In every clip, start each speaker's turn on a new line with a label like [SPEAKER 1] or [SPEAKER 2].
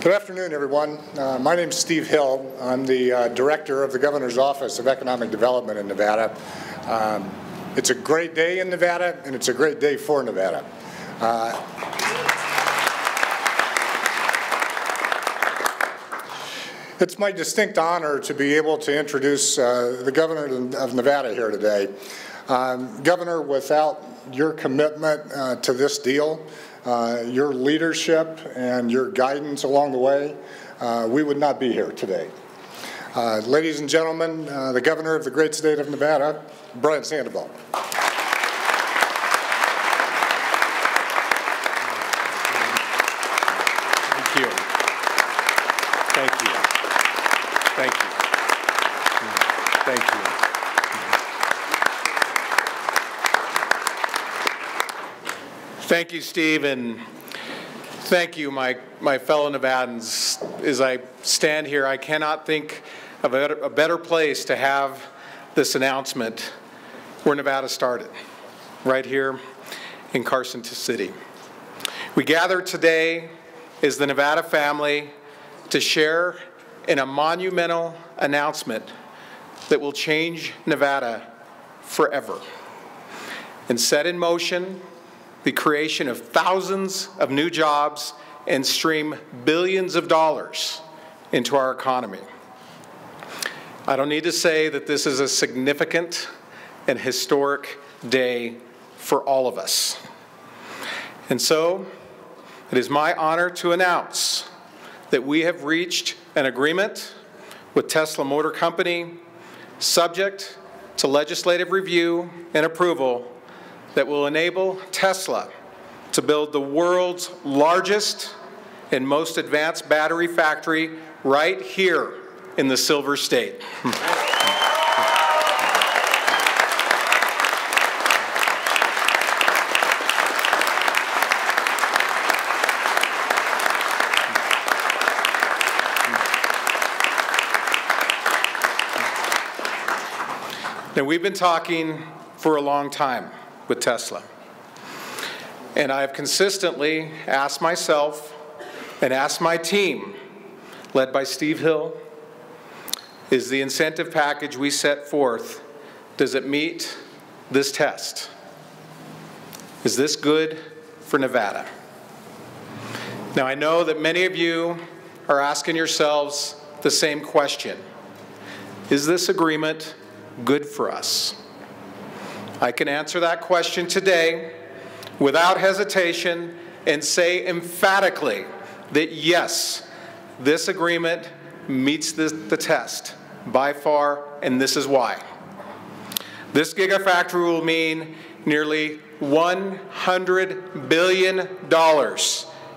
[SPEAKER 1] Good afternoon, everyone. My name is Steve Hill. I'm the Director of the Governor's Office of Economic Development in Nevada. It's a great day in Nevada, and it's a great day for Nevada. It's my distinct honor to be able to introduce the Governor of Nevada here today. Governor, without your commitment to this deal, your leadership and your guidance along the way, we would not be here today. Ladies and gentlemen, the Governor of the great state of Nevada, Brian Sandoval.
[SPEAKER 2] Thank you. Thank you. Thank you. Thank you. Thank you, Steve, and thank you, my fellow Nevadans. As I stand here, I cannot think of a better place to have this announcement where Nevada started, right here in Carson City. We gather today as the Nevada family to share in a monumental announcement that will change Nevada forever and set in motion the creation of thousands of new jobs and stream billions of dollars into our economy. I don't need to say that this is a significant and historic day for all of us. And so, it is my honor to announce that we have reached an agreement with Tesla Motor Company, subject to legislative review and approval, that will enable Tesla to build the world's largest and most advanced battery factory right here in the Silver State. Now, we've been talking for a long time with Tesla, and I have consistently asked myself and asked my team, led by Steve Hill, is the incentive package we set forth, does it meet this test? Is this good for Nevada? Now, I know that many of you are asking yourselves the same question. Is this agreement good for us? I can answer that question today without hesitation and say emphatically that yes, this agreement meets the test by far, and this is why. This Gigafactory will mean nearly $100 billion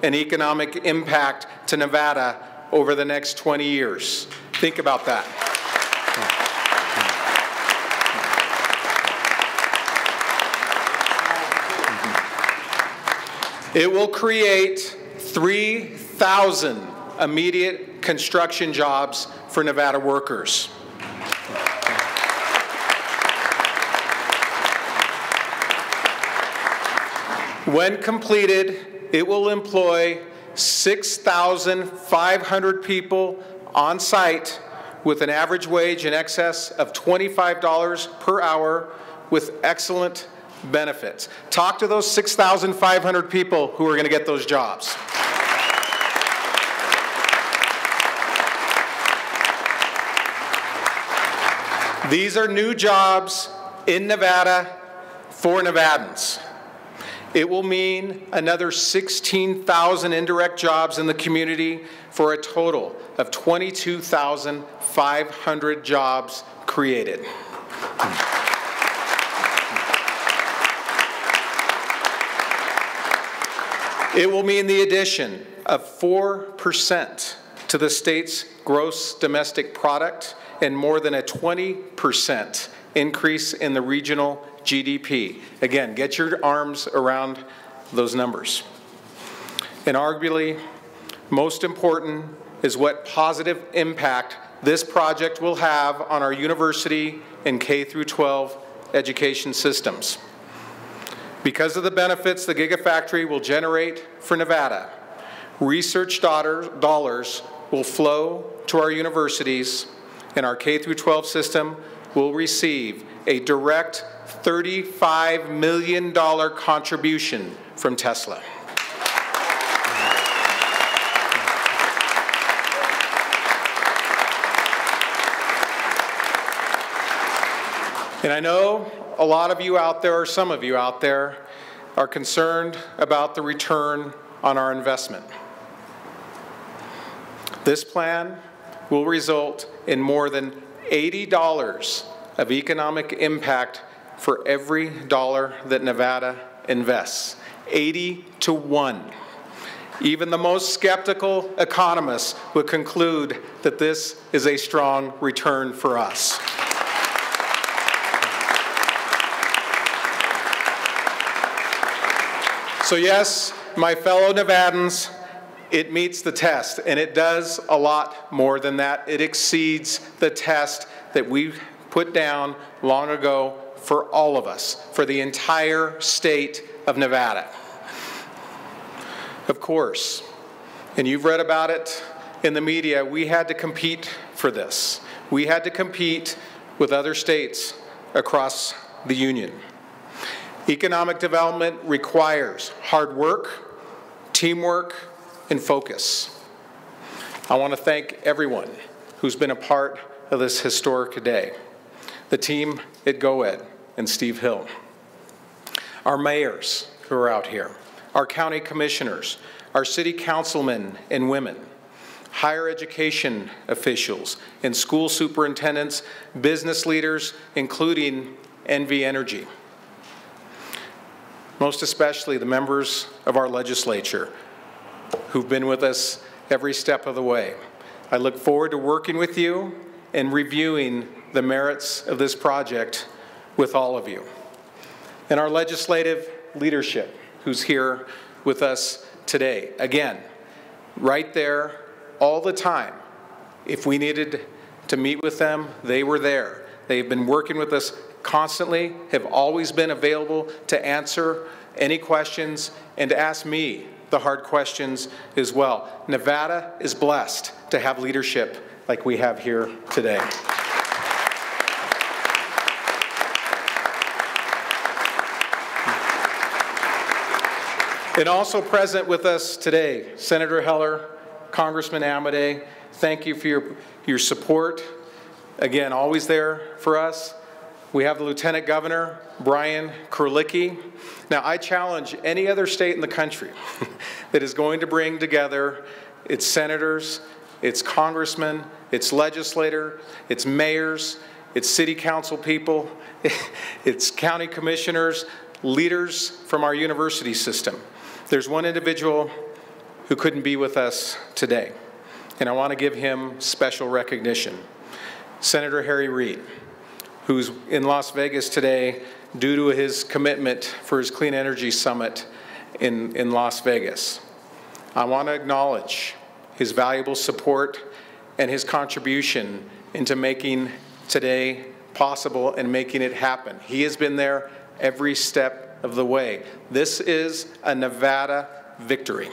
[SPEAKER 2] in economic impact to Nevada over the next 20 years. Think about that. It will create 3,000 immediate construction jobs for Nevada workers. When completed, it will employ 6,500 people on site with an average wage in excess of $25 per hour with excellent benefits. Talk to those 6,500 people who are going to get those jobs. These are new jobs in Nevada for Nevadans. It will mean another 16,000 indirect jobs in the community for a total of 22,500 jobs created. It will mean the addition of 4% to the state's gross domestic product and more than a 20% increase in the regional GDP. Again, get your arms around those numbers. And arguably, most important is what positive impact this project will have on our university and K-12 education systems. Because of the benefits the Gigafactory will generate for Nevada, Research dollars will flow to our universities, and our K-12 system will receive a direct $35 million contribution from Tesla. And I know a lot of you out there, or some of you out there, are concerned about the return on our investment. This plan will result in more than $80 of economic impact for every dollar that Nevada invests. 80 to 1. Even the most skeptical economists would conclude that this is a strong return for us. So yes, my fellow Nevadans, it meets the test, and it does a lot more than that. It exceeds the test that we put down long ago for all of us, for the entire state of Nevada. Of course, and you've read about it in the media, we had to compete for this. We had to compete with other states across the union. Economic development requires hard work, teamwork, and focus. I want to thank everyone who's been a part of this historic day. The team at GoEd and Steve Hill, our mayors who are out here, our county commissioners, our city councilmen and women, higher education officials, and school superintendents, business leaders, including NV Energy. Most especially the members of our legislature who've been with us every step of the way. I look forward to working with you and reviewing the merits of this project with all of you. And our legislative leadership who's here with us today. Again, right there all the time. If we needed to meet with them, they were there. They've been working with us constantly, have always been available to answer any questions and to ask me the hard questions as well. Nevada is blessed to have leadership like we have here today. And also present with us today, Senator Heller, Congressman Amadei, thank you for your support. Again, always there for us. We have the Lieutenant Governor, Brian Kurlicki. Now, I challenge any other state in the country that is going to bring together its senators, its congressmen, its legislators, its mayors, its city council people, its county commissioners, leaders from our university system. There's one individual who couldn't be with us today, and I want to give him special recognition. Senator Harry Reid, who's in Las Vegas today due to his commitment for his Clean Energy Summit in Las Vegas. I want to acknowledge his valuable support and his contribution into making today possible and making it happen. He has been there every step of the way. This is a Nevada victory.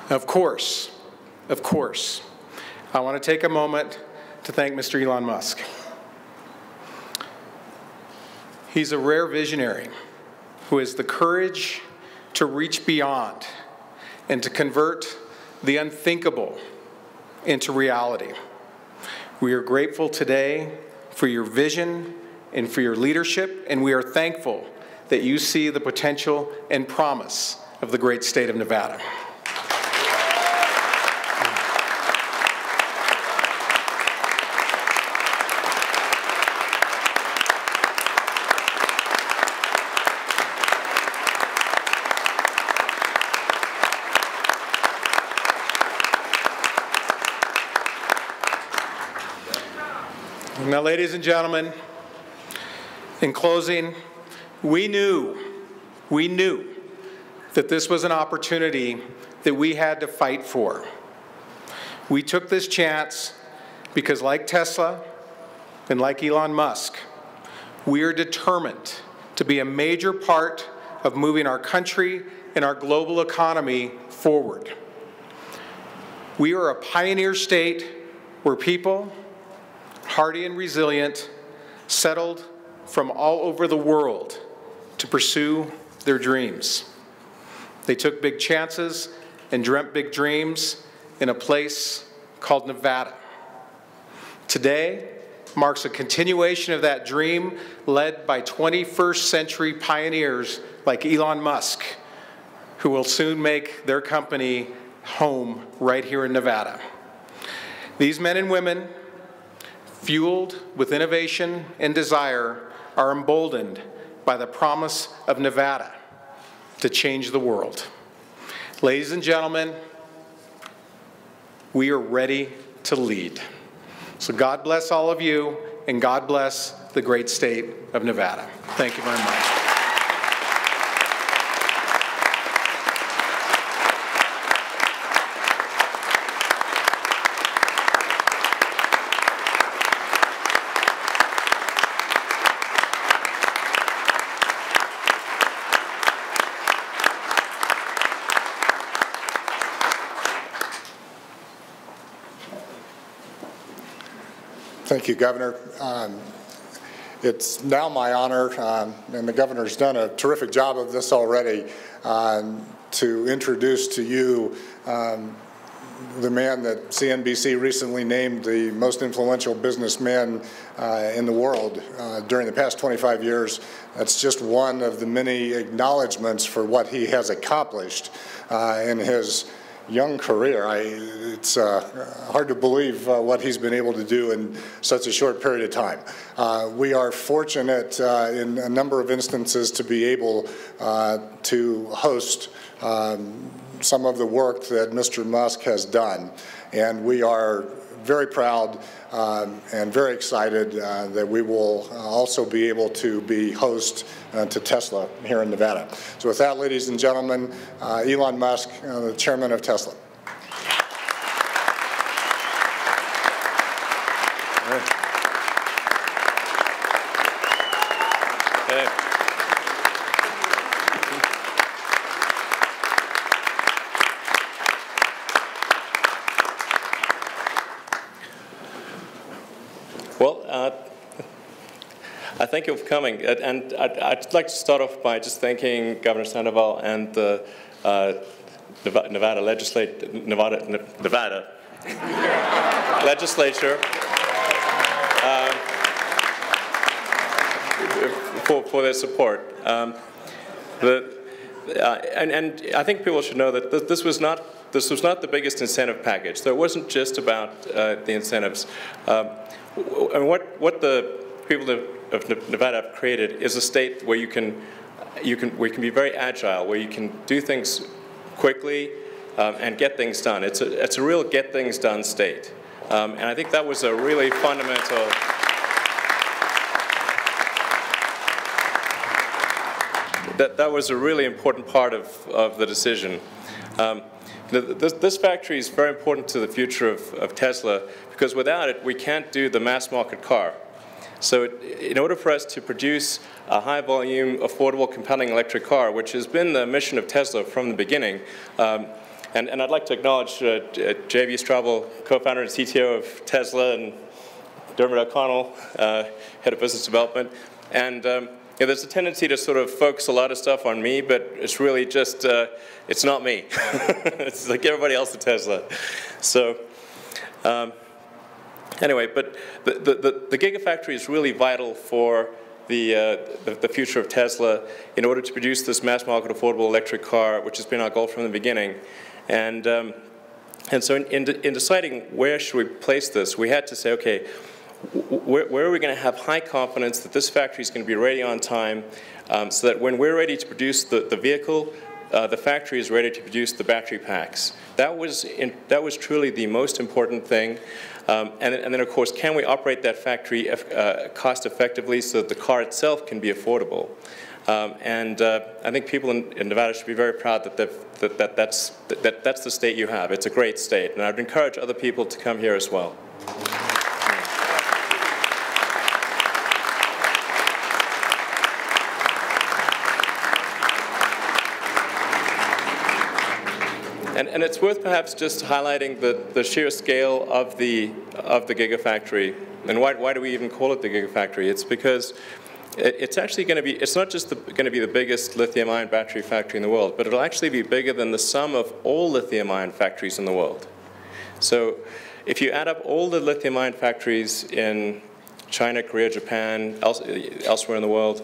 [SPEAKER 2] Of course, I want to take a moment to thank Mr. Elon Musk. He's a rare visionary who has the courage to reach beyond and to convert the unthinkable into reality. We are grateful today for your vision and for your leadership, and we are thankful that you see the potential and promise of the great state of Nevada. Now, ladies and gentlemen, in closing, we knew that this was an opportunity that we had to fight for. We took this chance because, like Tesla, And like Elon Musk, we are determined to be a major part of moving our country and our global economy forward. We are a pioneer state where people, hardy and resilient, settled from all over the world to pursue their dreams. They took big chances and dreamt big dreams in a place called Nevada. Today marks a continuation of that dream led by 21st century pioneers like Elon Musk, who will soon make their company home right here in Nevada. These men and women, fueled with innovation and desire, are emboldened by the promise of Nevada to change the world. Ladies and gentlemen, we are ready to lead. So God bless all of you, and God bless the great state of Nevada. Thank you very much.
[SPEAKER 1] Thank you, Governor. It's now my honor, and the Governor's done a terrific job of this already, to introduce to you the man that CNBC recently named the most influential businessman in the world during the past 25 years. That's just one of the many acknowledgments for what he has accomplished in his young career. It's hard to believe what he's been able to do in such a short period of time. We are fortunate in a number of instances to be able to host some of the work that Mr. Musk has done, and we are very proud and very excited that we will also be able to be host to Tesla here in Nevada. So with that, ladies and gentlemen, Elon Musk, the chairman of Tesla.
[SPEAKER 3] Thank you for coming, and I'd like to start off by just thanking Governor Sandoval and the Nevada legislature for their support. And I think people should know that this was not the biggest incentive package. So it wasn't just about the incentives. And what the people of Nevada have created is a state where you can be very agile, where you can do things quickly and get things done. It's a real get things done state, and I think that was a really fundamental. That was a really important part of the decision. This factory is very important to the future of Tesla, because without it, we can't do the mass market car. So in order for us to produce a high-volume, affordable, compelling electric car, which has been the mission of Tesla from the beginning, and I'd like to acknowledge J.B. Straubel, co-founder and CTO of Tesla, and Dermot O'Connell, head of business development. And there's a tendency to sort of focus a lot of stuff on me, but it's really just, it's not me. It's like everybody else at Tesla. So. Anyway, but the Gigafactory is really vital for the future of Tesla in order to produce this mass market affordable electric car, which has been our goal from the beginning. And so in deciding where should we place this, we had to say, okay, where are we going to have high confidence that this factory is going to be ready on time, so that when we're ready to produce the vehicle, the factory is ready to produce the battery packs. That was truly the most important thing. And then, of course, can we operate that factory cost effectively so that the car itself can be affordable? I think people in Nevada should be very proud that that's the state you have. It's a great state, and I'd encourage other people to come here as well. And it's worth perhaps just highlighting the sheer scale of the Gigafactory. And why do we even call it the Gigafactory? It's because it's actually going to be, it's not just going to be the biggest lithium-ion battery factory in the world, but it'll actually be bigger than the sum of all lithium-ion factories in the world. So if you add up all the lithium-ion factories in China, Korea, Japan, elsewhere in the world,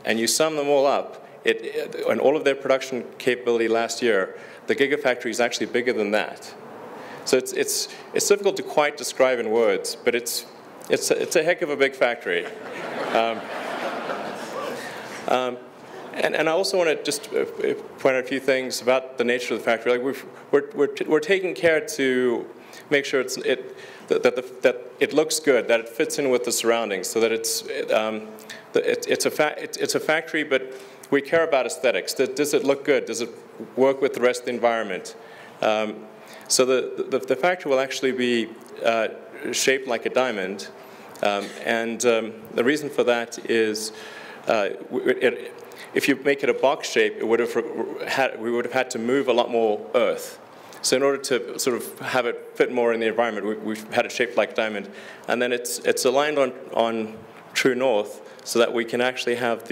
[SPEAKER 3] and you sum them all up, and all of their production capability last year, the Gigafactory is actually bigger than that. So it's difficult to quite describe in words, but it's a heck of a big factory. And I also want to just point out a few things about the nature of the factory. Like we're taking care to make sure that it looks good, that it fits in with the surroundings, so that it's a factory, but we care about aesthetics. Does it look good? Does it work with the rest of the environment? So the factory will actually be shaped like a diamond, and the reason for that is if you make it a box shape, we would have had to move a lot more earth. So in order to sort of have it fit more in the environment, we've had it shaped like a diamond, and then it's aligned on true north, so that we can actually have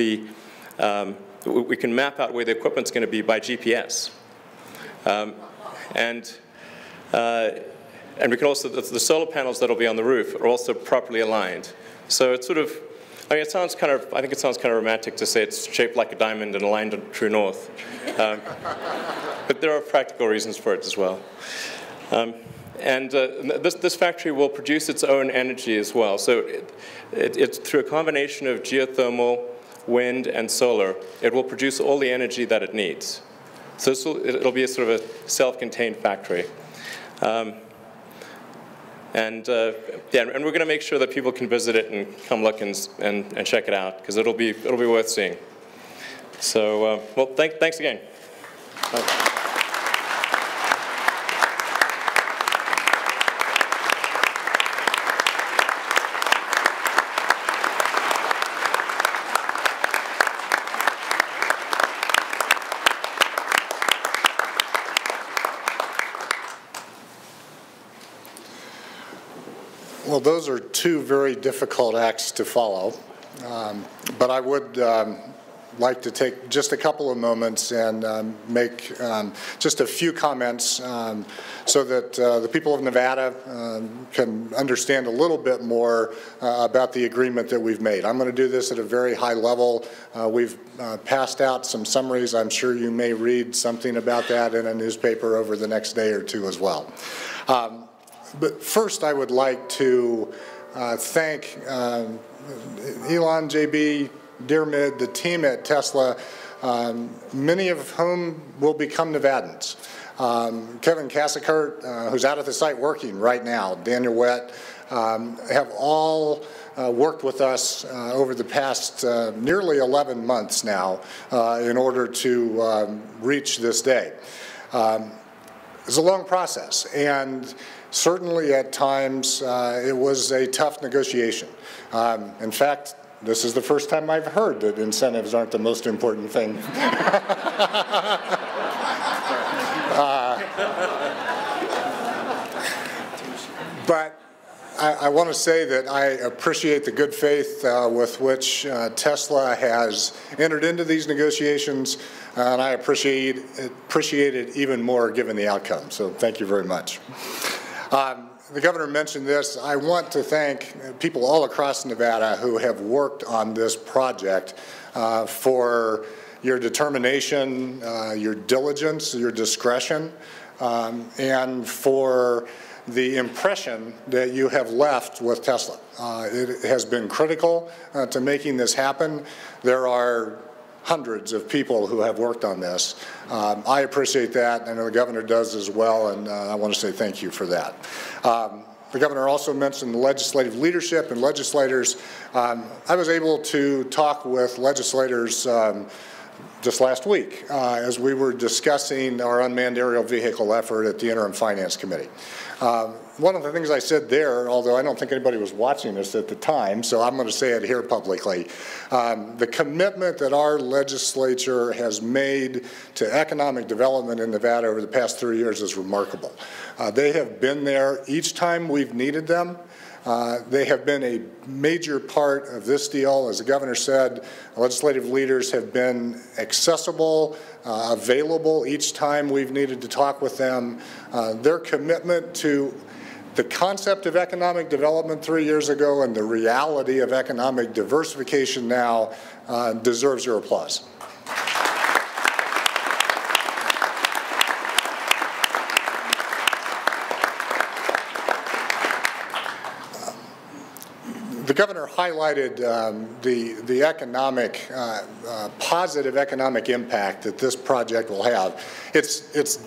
[SPEAKER 3] we can map out where the equipment's going to be by GPS, and we can also, the solar panels that'll be on the roof are also properly aligned. So it's sort of, I mean, I think it sounds kind of romantic to say it's shaped like a diamond and aligned on true north. But there are practical reasons for it as well. This factory will produce its own energy as well. So it's through a combination of geothermal, wind, and solar, it will produce all the energy that it needs. So it'll be a sort of a self-contained factory. And we're going to make sure that people can visit it and come look and check it out, because it'll be worth seeing. So, well, thanks again.
[SPEAKER 1] Well, those are two very difficult acts to follow, but I would like to take just a couple of moments and make just a few comments so that the people of Nevada can understand a little bit more about the agreement that we've made. I'm going to do this at a very high level. We've passed out some summaries. I'm sure you may read something about that in a newspaper over the next day or two as well. But first, I would like to thank Elon, JB, Dearmid, the team at Tesla, many of whom will become Nevadans. Kevin Cassicart, who's out at the site working right now, Daniel Wett, have all worked with us over the past nearly 11 months now in order to reach this day. It's a long process, and certainly at times it was a tough negotiation. In fact, this is the first time I've heard that incentives aren't the most important thing. But I want to say that I appreciate the good faith with which Tesla has entered into these negotiations, and I appreciate it even more given the outcome. So thank you very much. The governor mentioned this. I want to thank people all across Nevada who have worked on this project for your determination, your diligence, your discretion, and for the impression that you have left with Tesla. It has been critical to making this happen. There are hundreds of people who have worked on this. I appreciate that, and the governor does as well, and I want to say thank you for that. The governor also mentioned the legislative leadership and legislators. I was able to talk with legislators just last week as we were discussing our unmanned aerial vehicle effort at the Interim Finance Committee. One of the things I said there, although I don't think anybody was watching this at the time, so I'm going to say it here publicly, the commitment that our legislature has made to economic development in Nevada over the past 3 years is remarkable. They have been there each time we've needed them. They have been a major part of this deal. As the governor said, legislative leaders have been accessible, available each time we've needed to talk with them. Their commitment to the concept of economic development 3 years ago and the reality of economic diversification now deserves your applause. The governor highlighted the economic, positive economic impact that this project will have. It's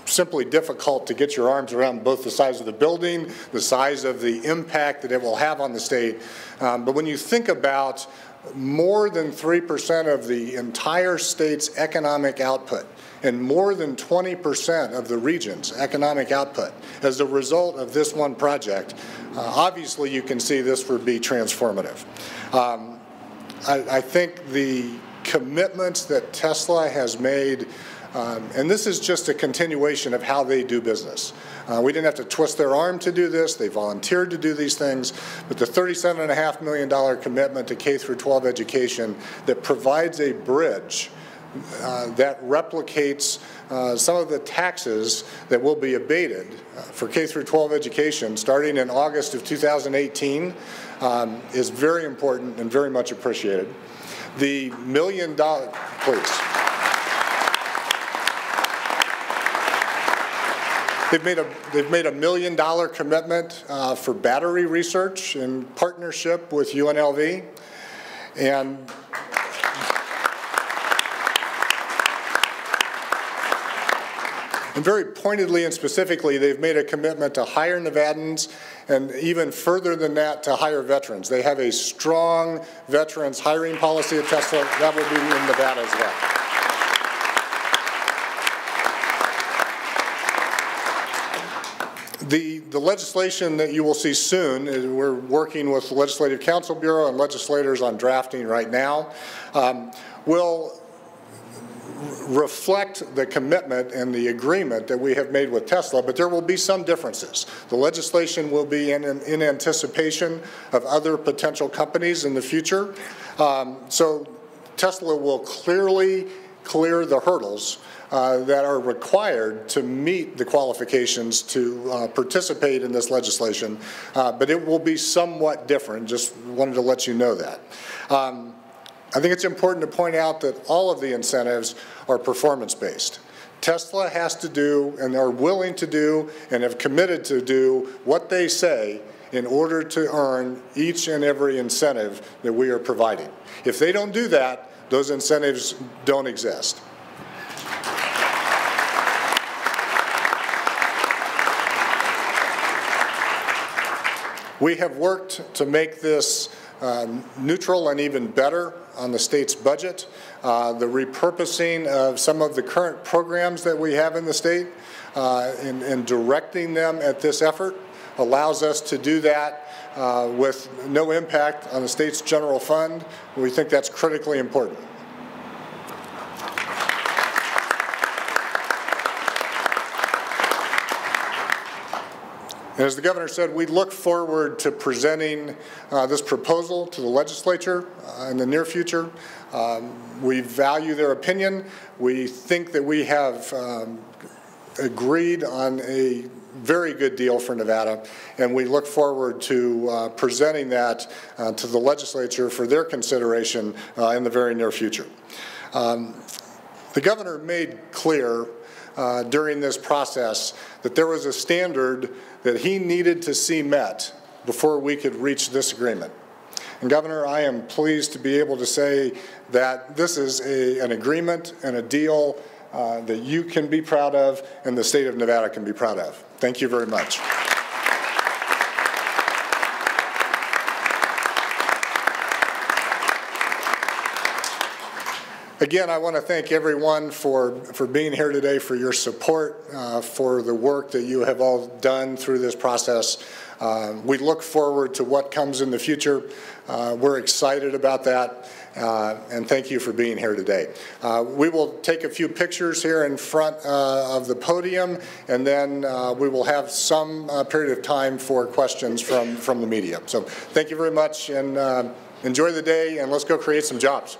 [SPEAKER 1] simply difficult to get your arms around both the size of the building, the size of the impact that it will have on the state. But when you think about more than 3% of the entire state's economic output and more than 20% of the region's economic output as a result of this one project, obviously you can see this would be transformative. I think the commitments that Tesla has made, and this is just a continuation of how they do business. We didn't have to twist their arm to do this. They volunteered to do these things. But the $37.5 million commitment to K-12 education that provides a bridge that replicates some of the taxes that will be abated for K-12 education starting in August of 2018 is very important and very much appreciated. The $1 million, please. They've made $1 million commitment for battery research in partnership with UNLV, and very pointedly and specifically, they've made a commitment to hire Nevadans, and even further than that, to hire veterans. They have a strong veterans hiring policy at Tesla. That will be in Nevada as well. The legislation that you will see soon, we're working with the Legislative Counsel Bureau and legislators on drafting right now, will reflect the commitment and the agreement that we have made with Tesla, but there will be some differences. The legislation will be in anticipation of other potential companies in the future. So Tesla will clearly clear the hurdles that are required to meet the qualifications to participate in this legislation, but it will be somewhat different. Just wanted to let you know that. I think it's important to point out that all of the incentives are performance-based. Tesla has to do, and are willing to do, and have committed to do what they say in order to earn each and every incentive that we are providing. If they don't do that, those incentives don't exist. We have worked to make this neutral and even better on the state's budget. The repurposing of some of the current programs that we have in the state and directing them at this effort allows us to do that with no impact on the state's general fund. We think that's critically important. And as the governor said, we look forward to presenting this proposal to the legislature in the near future. We value their opinion. We think that we have agreed on a very good deal for Nevada, and we look forward to presenting that to the legislature for their consideration in the very near future. The governor made clear during this process that there was a standard that he needed to see met before we could reach this agreement. And Governor, I am pleased to be able to say that this is an agreement and a deal that you can be proud of and the state of Nevada can be proud of. Thank you very much. Again, again, I want to thank everyone for being here today, for your support, for the work that you have all done through this process. We look forward to what comes in the future. We're excited about that, and thank you for being here today. We will take a few pictures here in front of the podium, and then we will have some period of time for questions from the media. So thank you very much, and enjoy the day, and let's go create some jobs.